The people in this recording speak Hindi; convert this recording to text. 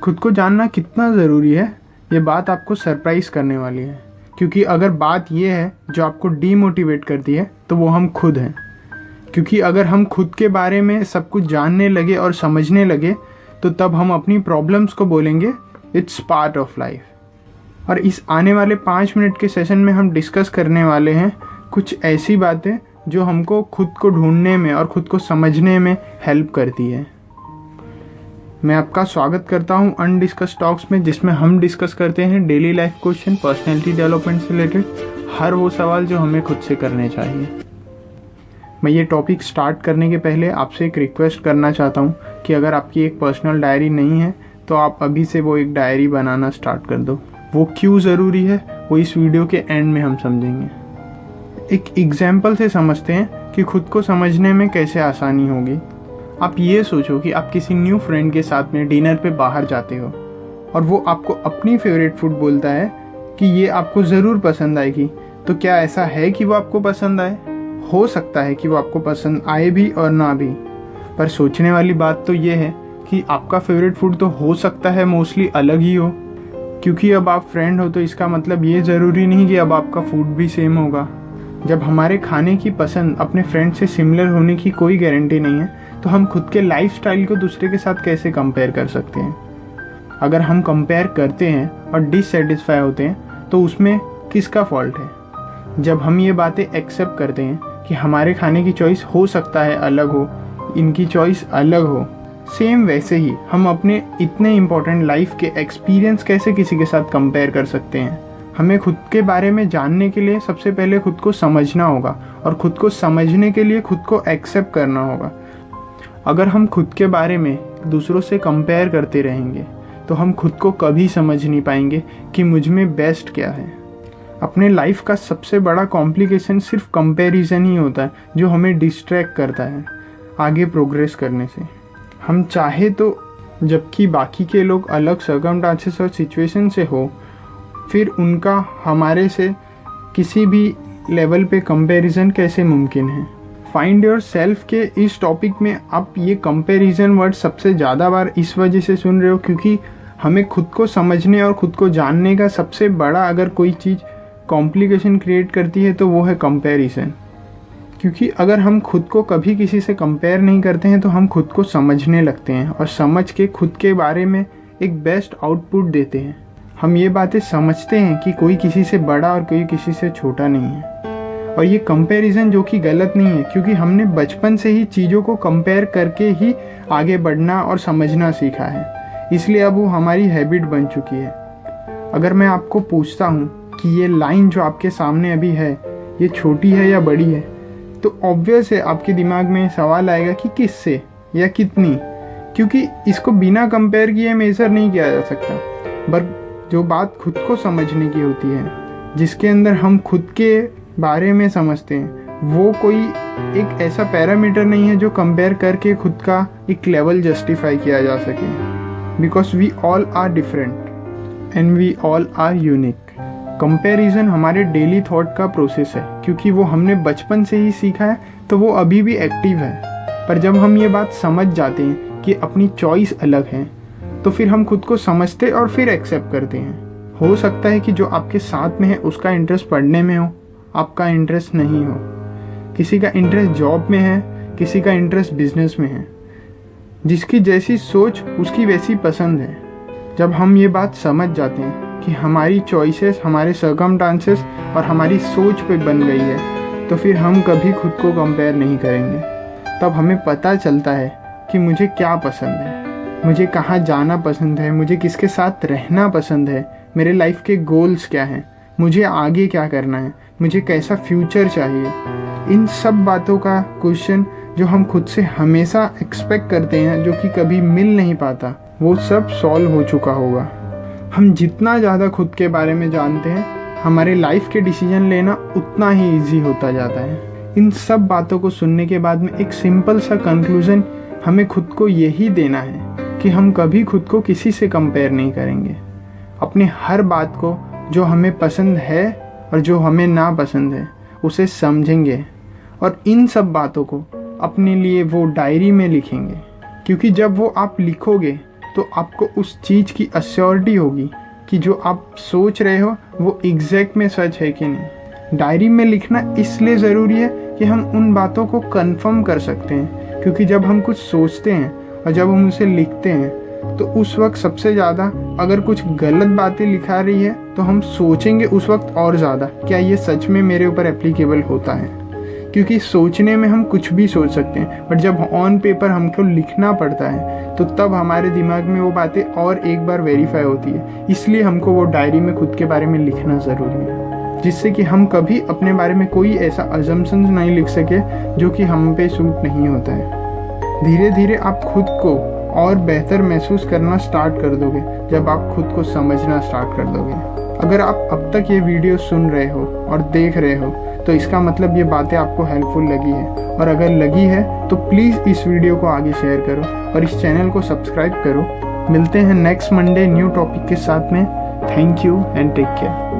खुद को जानना कितना ज़रूरी है, ये बात आपको सरप्राइज़ करने वाली है। क्योंकि अगर बात ये है जो आपको डीमोटिवेट करती है तो वो हम खुद हैं। क्योंकि अगर हम खुद के बारे में सब कुछ जानने लगे और समझने लगे तो तब हम अपनी प्रॉब्लम्स को बोलेंगे इट्स पार्ट ऑफ लाइफ। और इस आने वाले 5 मिनट के सेशन में हम डिस्कस करने वाले हैं कुछ ऐसी बातें जो हमको खुद को ढूंढने में और खुद को समझने में हेल्प करती है। मैं आपका स्वागत करता हूं अनडिस्कस टॉक्स में, जिसमें हम डिस्कस करते हैं daily life question, personality development से रिलेटेड हर वो सवाल जो हमें खुद से करने चाहिए। मैं ये टॉपिक स्टार्ट करने के पहले आपसे एक रिक्वेस्ट करना चाहता हूँ कि अगर आपकी एक पर्सनल डायरी नहीं है तो आप अभी से वो एक डायरी बनाना स्टार्ट कर दो। वो क्यों ज़रूरी है वो इस वीडियो के एंड में हम समझेंगे। एक एग्जाम्पल से समझते हैं कि खुद को समझने में कैसे आसानी होगी। आप ये सोचो कि आप किसी न्यू फ्रेंड के साथ में डिनर पे बाहर जाते हो और वो आपको अपनी फेवरेट फूड बोलता है कि ये आपको ज़रूर पसंद आएगी। तो क्या ऐसा है कि वो आपको पसंद आए? हो सकता है कि वो आपको पसंद आए भी और ना भी, पर सोचने वाली बात तो ये है कि आपका फेवरेट फूड तो हो सकता है मोस्टली अलग ही हो। क्योंकि अब आप फ्रेंड हो तो इसका मतलब ये ज़रूरी नहीं कि अब आपका फूड भी सेम होगा। जब हमारे खाने की पसंद अपने फ्रेंड से सिमिलर होने की कोई गारंटी नहीं है तो हम खुद के लाइफस्टाइल को दूसरे के साथ कैसे कंपेयर कर सकते हैं? अगर हम कंपेयर करते हैं और डिससेटिस्फाई होते हैं तो उसमें किसका फॉल्ट है? जब हम ये बातें एक्सेप्ट करते हैं कि हमारे खाने की चॉइस हो सकता है अलग हो, इनकी चॉइस अलग हो, सेम वैसे ही हम अपने इतने इम्पोर्टेंट लाइफ के एक्सपीरियंस कैसे किसी के साथ कंपेयर कर सकते हैं? हमें खुद के बारे में जानने के लिए सबसे पहले खुद को समझना होगा और खुद को समझने के लिए खुद को एक्सेप्ट करना होगा। अगर हम खुद के बारे में दूसरों से कंपेयर करते रहेंगे तो हम खुद को कभी समझ नहीं पाएंगे कि मुझ में बेस्ट क्या है। अपने लाइफ का सबसे बड़ा कॉम्प्लिकेशन सिर्फ कंपैरिजन ही होता है जो हमें डिस्ट्रैक्ट करता है आगे प्रोग्रेस करने से। हम चाहे तो जबकि बाकी के लोग अलग सर्कमस्टांसेस और सिचुएशन से हो, फिर उनका हमारे से किसी भी लेवल पे कंपैरिजन कैसे मुमकिन है? फाइंड योर सेल्फ के इस टॉपिक में आप ये कंपैरिजन वर्ड सबसे ज़्यादा बार इस वजह से सुन रहे हो क्योंकि हमें खुद को समझने और खुद को जानने का सबसे बड़ा अगर कोई चीज़ कॉम्प्लिकेशन क्रिएट करती है तो वो है कंपैरिजन। क्योंकि अगर हम खुद को कभी किसी से कंपेयर नहीं करते हैं तो हम खुद को समझने लगते हैं और समझ के खुद के बारे में एक बेस्ट आउटपुट देते हैं। हम ये बातें समझते हैं कि कोई किसी से बड़ा और कोई किसी से छोटा नहीं है। और ये कंपैरिजन जो कि गलत नहीं है क्योंकि हमने बचपन से ही चीज़ों को कंपेयर करके ही आगे बढ़ना और समझना सीखा है, इसलिए अब वो हमारी हैबिट बन चुकी है। अगर मैं आपको पूछता हूँ कि ये लाइन जो आपके सामने अभी है ये छोटी है या बड़ी है, तो ऑब्वियस है आपके दिमाग में सवाल आएगा कि किससे या कितनी, क्योंकि इसको बिना कंपेयर किए मेज़र नहीं किया जा सकता। पर जो बात खुद को समझने की होती है, जिसके अंदर हम खुद के बारे में समझते हैं, वो कोई एक ऐसा पैरामीटर नहीं है जो कंपेयर करके खुद का एक लेवल जस्टिफाई किया जा सके। Because we all are different and we all are unique. Comparison हमारे डेली थॉट का प्रोसेस है क्योंकि वो हमने बचपन से ही सीखा है तो वो अभी भी एक्टिव है। पर जब हम ये बात समझ जाते हैं कि अपनी चॉइस अलग है तो फिर हम खुद को समझते और फिर एक्सेप्ट करते हैं। हो सकता है कि जो आपके साथ में है उसका इंटरेस्ट पढ़ने में हो, आपका इंटरेस्ट नहीं हो। किसी का इंटरेस्ट जॉब में है, किसी का इंटरेस्ट बिजनेस में है। जिसकी जैसी सोच उसकी वैसी पसंद है। जब हम ये बात समझ जाते हैं कि हमारी चॉइसेस हमारे सर्कमस्टांसेस और हमारी सोच पे बन गई है तो फिर हम कभी खुद को कंपेयर नहीं करेंगे। तब हमें पता चलता है कि मुझे क्या पसंद है, मुझे कहाँ जाना पसंद है, मुझे किसके साथ रहना पसंद है, मेरे लाइफ के गोल्स क्या हैं, मुझे आगे क्या करना है, मुझे कैसा फ्यूचर चाहिए। इन सब बातों का क्वेश्चन जो हम खुद से हमेशा एक्सपेक्ट करते हैं जो कि कभी मिल नहीं पाता, वो सब सॉल्व हो चुका होगा। हम जितना ज़्यादा खुद के बारे में जानते हैं हमारे लाइफ के डिसीजन लेना उतना ही ईजी होता जाता है। इन सब बातों को सुनने के बाद में एक सिंपल सा कंक्लूजन हमें खुद को यही देना है कि हम कभी खुद को किसी से कंपेयर नहीं करेंगे। अपने हर बात को जो हमें पसंद है और जो हमें ना पसंद है उसे समझेंगे और इन सब बातों को अपने लिए वो डायरी में लिखेंगे। क्योंकि जब वो आप लिखोगे तो आपको उस चीज़ की अश्योरिटी होगी कि जो आप सोच रहे हो वो एग्जैक्ट में सच है कि नहीं। डायरी में लिखना इसलिए ज़रूरी है कि हम उन बातों को कंफर्म कर सकते हैं, क्योंकि जब हम कुछ सोचते हैं और जब हम उसे लिखते हैं तो उस वक्त सबसे ज़्यादा अगर कुछ गलत बातें लिखा रही है तो हम सोचेंगे उस वक्त और ज़्यादा क्या ये सच में मेरे ऊपर एप्लीकेबल होता है। क्योंकि सोचने में हम कुछ भी सोच सकते हैं, बट जब ऑन पेपर हमको लिखना पड़ता है तो तब हमारे दिमाग में वो बातें और एक बार वेरीफाई होती है। इसलिए हमको वो डायरी में खुद के बारे में लिखना ज़रूरी है, जिससे कि हम कभी अपने बारे में कोई ऐसा अजम्पशंस नहीं लिख सके जो कि हम पे सूट नहीं होता है। धीरे धीरे आप खुद को और बेहतर महसूस करना स्टार्ट कर दोगे जब आप खुद को समझना स्टार्ट कर दोगे। अगर आप अब तक ये वीडियो सुन रहे हो और देख रहे हो तो इसका मतलब ये बातें आपको हेल्पफुल लगी है, और अगर लगी है तो प्लीज़ इस वीडियो को आगे शेयर करो और इस चैनल को सब्सक्राइब करो। मिलते हैं नेक्स्ट मंडे न्यू टॉपिक के साथ में। Thank you and take care.